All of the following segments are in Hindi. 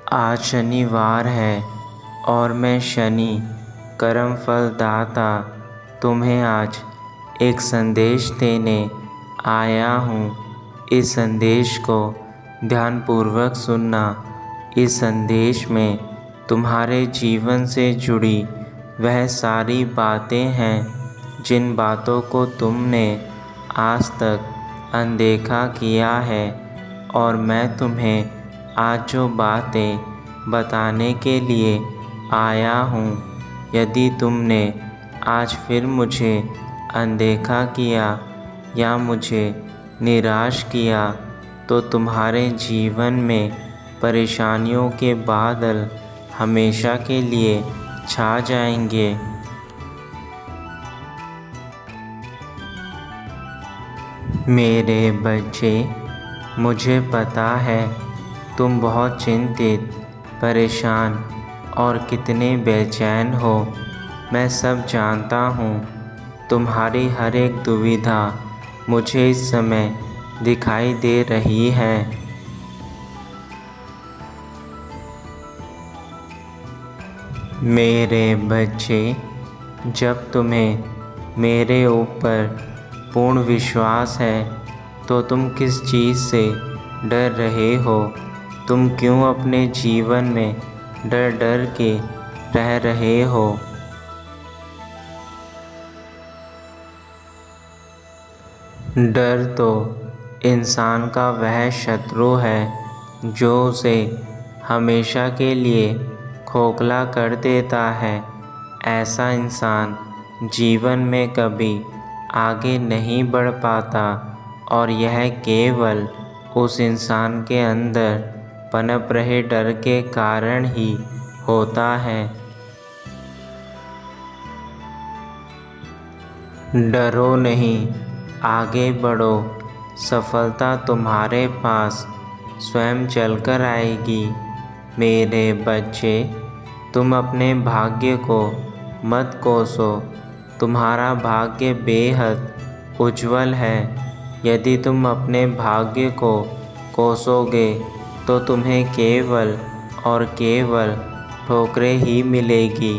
आज शनिवार है और मैं शनि कर्मफल दाता तुम्हें आज एक संदेश देने आया हूँ। इस संदेश को ध्यानपूर्वक सुनना। इस संदेश में तुम्हारे जीवन से जुड़ी वह सारी बातें हैं जिन बातों को तुमने आज तक अनदेखा किया है, और मैं तुम्हें आज जो बातें बताने के लिए आया हूँ, यदि तुमने आज फिर मुझे अनदेखा किया या मुझे निराश किया तो तुम्हारे जीवन में परेशानियों के बादल हमेशा के लिए छा जाएंगे। मेरे बच्चे, मुझे पता है तुम बहुत चिंतित, परेशान और कितने बेचैन हो। मैं सब जानता हूँ। तुम्हारी हर एक दुविधा मुझे इस समय दिखाई दे रही है। मेरे बच्चे, जब तुम्हें मेरे ऊपर पूर्ण विश्वास है तो तुम किस चीज़ से डर रहे हो? तुम क्यों अपने जीवन में डर डर के रह रहे हो? डर तो इंसान का वह शत्रु है जो उसे हमेशा के लिए खोखला कर देता है। ऐसा इंसान जीवन में कभी आगे नहीं बढ़ पाता, और यह केवल उस इंसान के अंदर पनप रहे डर के कारण ही होता है। डरो नहीं, आगे बढ़ो। सफलता तुम्हारे पास स्वयं चलकर आएगी। मेरे बच्चे, तुम अपने भाग्य को मत कोसो। तुम्हारा भाग्य बेहद उज्जवल है। यदि तुम अपने भाग्य को कोसोगे तो तुम्हें केवल और केवल ठोकरें ही मिलेगी।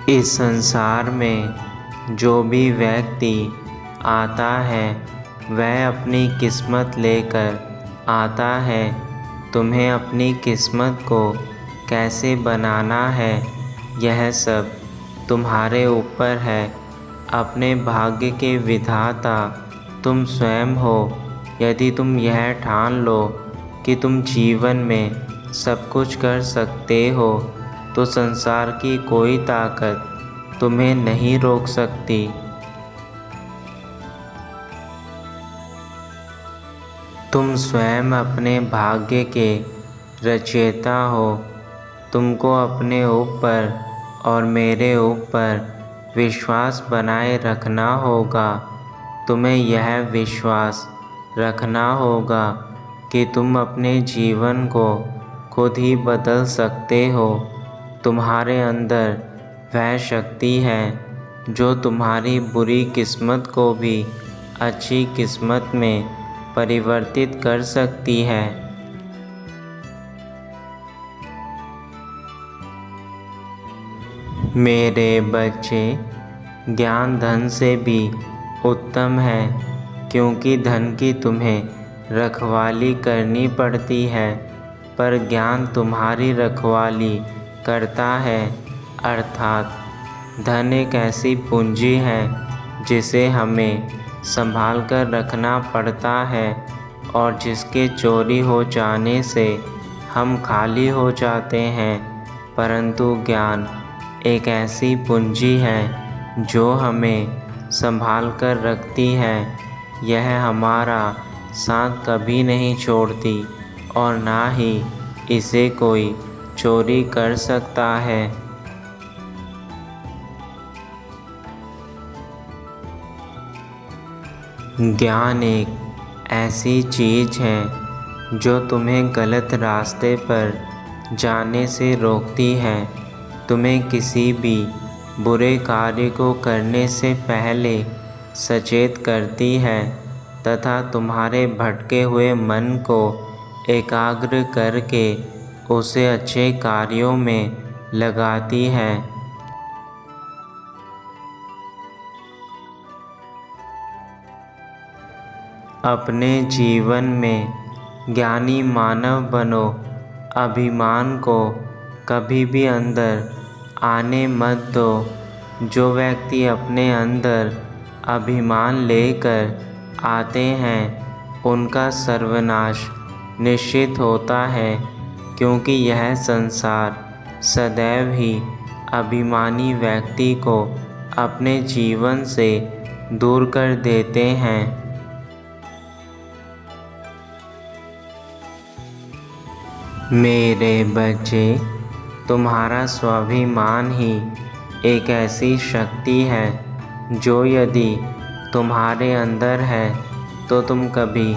इस संसार में जो भी व्यक्ति आता है वह अपनी किस्मत लेकर आता है। तुम्हें अपनी किस्मत को कैसे बनाना है, यह सब तुम्हारे ऊपर है। अपने भाग्य के विधाता तुम स्वयं हो। यदि तुम यह ठान लो कि तुम जीवन में सब कुछ कर सकते हो, तो संसार की कोई ताकत तुम्हें नहीं रोक सकती। तुम स्वयं अपने भाग्य के रचयिता हो। तुमको अपने ऊपर और मेरे ऊपर विश्वास बनाए रखना होगा। तुम्हें यह विश्वास रखना होगा कि तुम अपने जीवन को खुद ही बदल सकते हो। तुम्हारे अंदर वह शक्ति है जो तुम्हारी बुरी किस्मत को भी अच्छी किस्मत में परिवर्तित कर सकती है। मेरे बच्चे, ज्ञान धन से भी उत्तम है, क्योंकि धन की तुम्हें रखवाली करनी पड़ती है, पर ज्ञान तुम्हारी रखवाली करता है। अर्थात धन एक ऐसी पूंजी है जिसे हमें संभाल कर रखना पड़ता है, और जिसके चोरी हो जाने से हम खाली हो जाते हैं। परंतु ज्ञान एक ऐसी पूंजी है जो हमें संभाल कर रखती है। यह हमारा साथ कभी नहीं छोड़ती, और ना ही इसे कोई चोरी कर सकता है। ज्ञान एक ऐसी चीज़ है जो तुम्हें गलत रास्ते पर जाने से रोकती है। तुम्हें किसी भी बुरे कार्य को करने से पहले सचेत करती है, तथा तुम्हारे भटके हुए मन को एकाग्र करके उसे अच्छे कार्यों में लगाती है। अपने जीवन में ज्ञानी मानव बनो। अभिमान को कभी भी अंदर आने मत दो। जो व्यक्ति अपने अंदर अभिमान लेकर आते हैं उनका सर्वनाश निश्चित होता है, क्योंकि यह संसार सदैव ही अभिमानी व्यक्ति को अपने जीवन से दूर कर देते हैं। मेरे बच्चे, तुम्हारा स्वाभिमान ही एक ऐसी शक्ति है जो यदि तुम्हारे अंदर है तो तुम कभी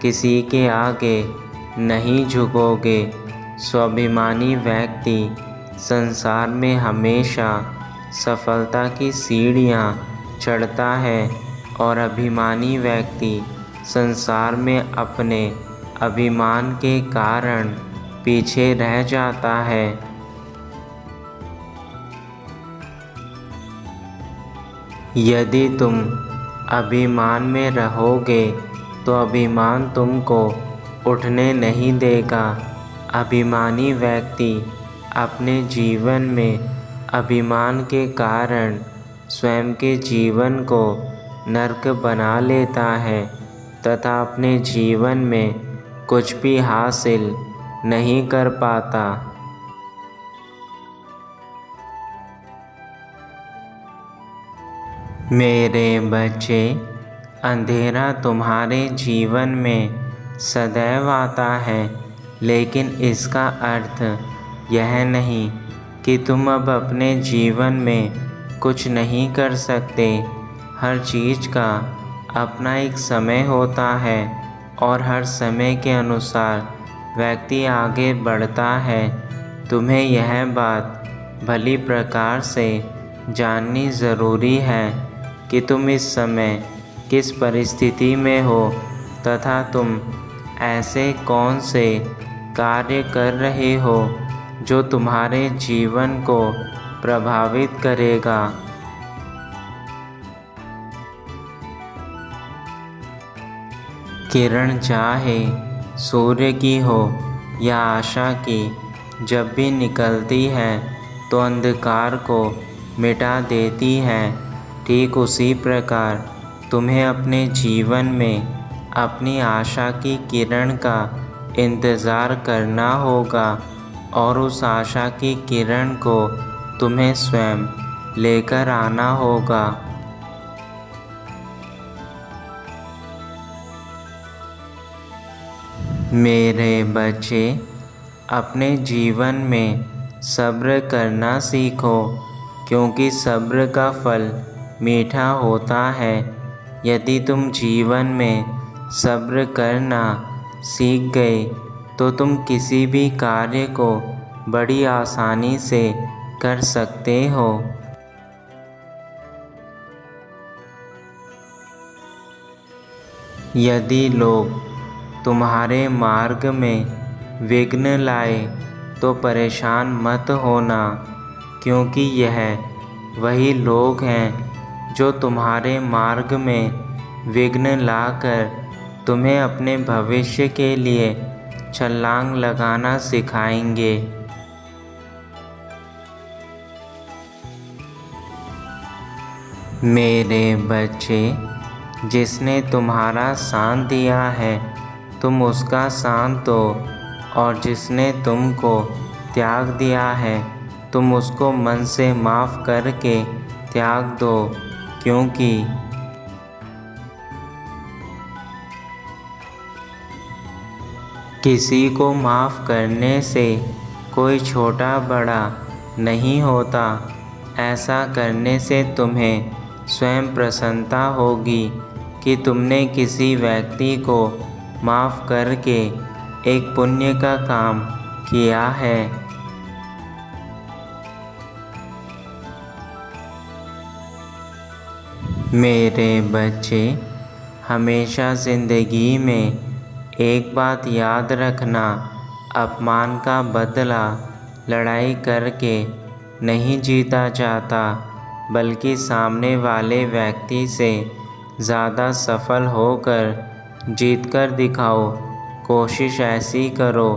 किसी के आगे नहीं झुकोगे। स्वाभिमानी व्यक्ति संसार में हमेशा सफलता की सीढ़ियाँ चढ़ता है और अभिमानी व्यक्ति संसार में अपने अभिमान के कारण पीछे रह जाता है। यदि तुम अभिमान में रहोगे तो अभिमान तुमको उठने नहीं देगा। अभिमानी व्यक्ति अपने जीवन में अभिमान के कारण स्वयं के जीवन को नरक बना लेता है तथा अपने जीवन में कुछ भी हासिल नहीं कर पाता। मेरे बच्चे, अंधेरा तुम्हारे जीवन में सदैव आता है, लेकिन इसका अर्थ यह नहीं कि तुम अब अपने जीवन में कुछ नहीं कर सकते। हर चीज़ का अपना एक समय होता है और हर समय के अनुसार व्यक्ति आगे बढ़ता है। तुम्हें यह बात भली प्रकार से जाननी ज़रूरी है कि तुम इस समय किस परिस्थिति में हो तथा तुम ऐसे कौन से कार्य कर रहे हो जो तुम्हारे जीवन को प्रभावित करेगा। किरण चाहे सूर्य की हो या आशा की, जब भी निकलती है तो अंधकार को मिटा देती है। ठीक उसी प्रकार तुम्हें अपने जीवन में अपनी आशा की किरण का इंतज़ार करना होगा और उस आशा की किरण को तुम्हें स्वयं लेकर आना होगा। मेरे बच्चे, अपने जीवन में सब्र करना सीखो, क्योंकि सब्र का फल मीठा होता है। यदि तुम जीवन में सब्र करना सीख गए तो तुम किसी भी कार्य को बड़ी आसानी से कर सकते हो। यदि लोग तुम्हारे मार्ग में विघ्न लाए तो परेशान मत होना, क्योंकि यह वही लोग हैं जो तुम्हारे मार्ग में विघ्न लाकर तुम्हें अपने भविष्य के लिए छलांग लगाना सिखाएंगे। मेरे बच्चे, जिसने तुम्हारा साथ दिया है तुम उसका साथ दो, और जिसने तुमको त्याग दिया है तुम उसको मन से माफ़ करके त्याग दो, क्योंकि किसी को माफ़ करने से कोई छोटा बड़ा नहीं होता। ऐसा करने से तुम्हें स्वयं प्रसन्नता होगी कि तुमने किसी व्यक्ति को माफ़ करके एक पुण्य का काम किया है। मेरे बच्चे, हमेशा ज़िंदगी में एक बात याद रखना, अपमान का बदला लड़ाई करके नहीं जीता जाता, बल्कि सामने वाले व्यक्ति से ज़्यादा सफल होकर जीत कर दिखाओ। कोशिश ऐसी करो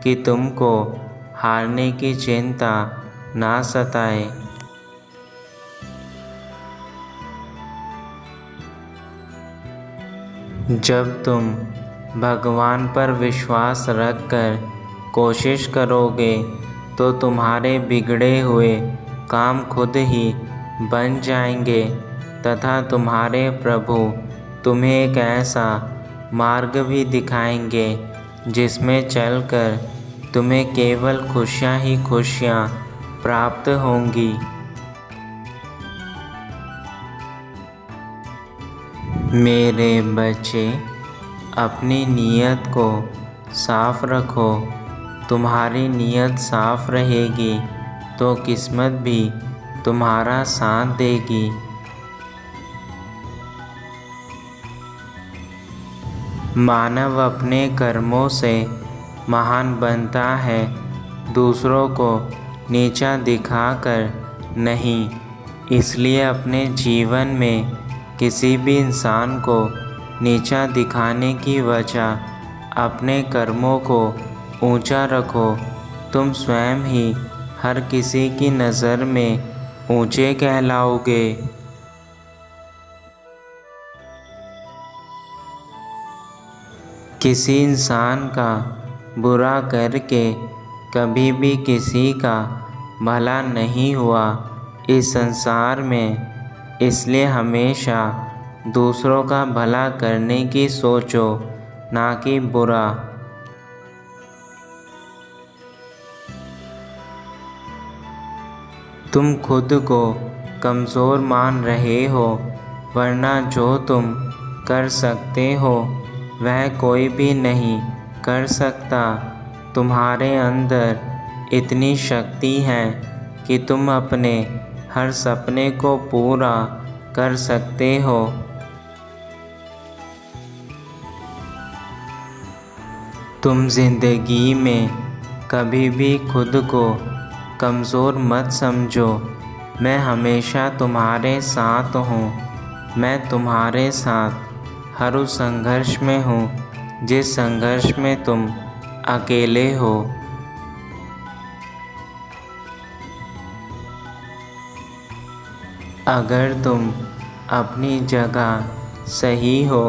कि तुमको हारने की चिंता ना सताए। जब तुम भगवान पर विश्वास रखकर कोशिश करोगे तो तुम्हारे बिगड़े हुए काम खुद ही बन जाएंगे तथा तुम्हारे प्रभु तुम्हें एक ऐसा मार्ग भी दिखाएंगे जिसमें चलकर तुम्हें केवल खुशियाँ ही खुशियाँ प्राप्त होंगी। मेरे बच्चे, अपनी नीयत को साफ रखो। तुम्हारी नीयत साफ रहेगी तो किस्मत भी तुम्हारा साथ देगी। मानव अपने कर्मों से महान बनता है, दूसरों को नीचा दिखाकर नहीं। इसलिए अपने जीवन में किसी भी इंसान को नीचा दिखाने की वजह अपने कर्मों को ऊंचा रखो। तुम स्वयं ही हर किसी की नज़र में ऊंचे कहलाओगे। किसी इंसान का बुरा करके कभी भी किसी का भला नहीं हुआ इस संसार में। इसलिए हमेशा दूसरों का भला करने की सोचो, ना कि बुरा। तुम खुद को कमज़ोर मान रहे हो, वरना जो तुम कर सकते हो वह कोई भी नहीं कर सकता। तुम्हारे अंदर इतनी शक्ति है कि तुम अपने हर सपने को पूरा कर सकते हो। तुम जिंदगी में कभी भी खुद को कमज़ोर मत समझो। मैं हमेशा तुम्हारे साथ हूँ। मैं तुम्हारे साथ हर उस संघर्ष में हूँ जिस संघर्ष में तुम अकेले हो। अगर तुम अपनी जगह सही हो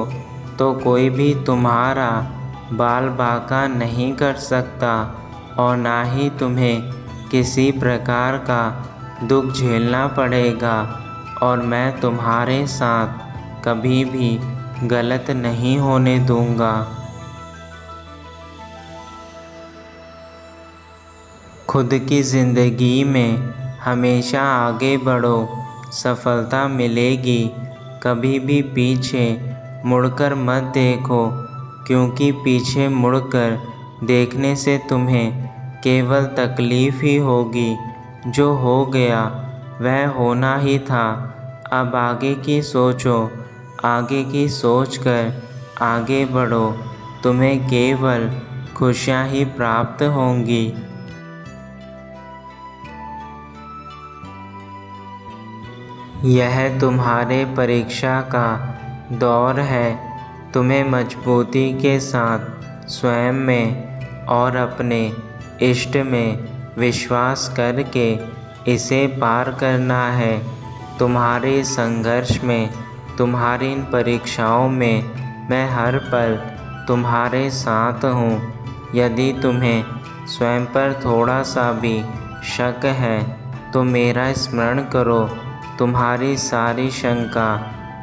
तो कोई भी तुम्हारा बाल बांका नहीं कर सकता और ना ही तुम्हें किसी प्रकार का दुख झेलना पड़ेगा। और मैं तुम्हारे साथ कभी भी गलत नहीं होने दूंगा। खुद की ज़िंदगी में हमेशा आगे बढ़ो, सफलता मिलेगी। कभी भी पीछे मुड़कर मत देखो, क्योंकि पीछे मुड़कर देखने से तुम्हें केवल तकलीफ़ ही होगी। जो हो गया वह होना ही था। अब आगे की सोचो, आगे की सोचकर आगे बढ़ो। तुम्हें केवल खुशियाँ ही प्राप्त होंगी। यह तुम्हारे परीक्षा का दौर है। तुम्हें मजबूती के साथ स्वयं में और अपने इष्ट में विश्वास करके इसे पार करना है। तुम्हारे संघर्ष में, तुम्हारी इन परीक्षाओं में मैं हर पल तुम्हारे साथ हूँ। यदि तुम्हें स्वयं पर थोड़ा सा भी शक है तो मेरा स्मरण करो, तुम्हारी सारी शंका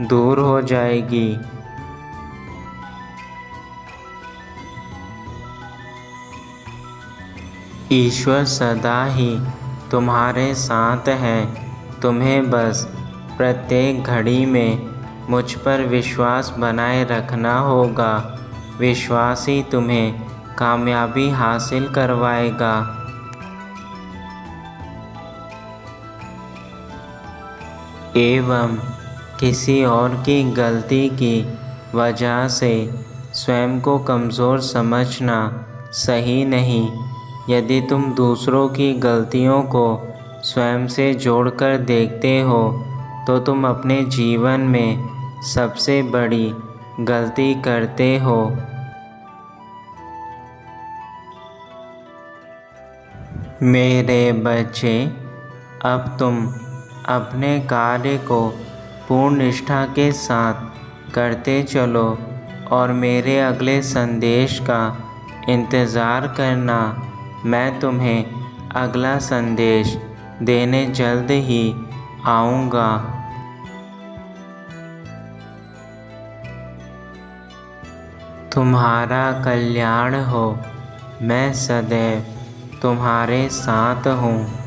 दूर हो जाएगी। ईश्वर सदा ही तुम्हारे साथ है। तुम्हें बस प्रत्येक घड़ी में मुझ पर विश्वास बनाए रखना होगा। विश्वास ही तुम्हें कामयाबी हासिल करवाएगा। एवं किसी और की गलती की वजह से स्वयं को कमज़ोर समझना सही नहीं। यदि तुम दूसरों की गलतियों को स्वयं से जोड़कर देखते हो तो तुम अपने जीवन में सबसे बड़ी गलती करते हो। मेरे बच्चे, अब तुम अपने कार्य को पूर्ण निष्ठा के साथ करते चलो और मेरे अगले संदेश का इंतज़ार करना। मैं तुम्हें अगला संदेश देने जल्द ही आऊँगा। तुम्हारा कल्याण हो। मैं सदैव तुम्हारे साथ हूँ।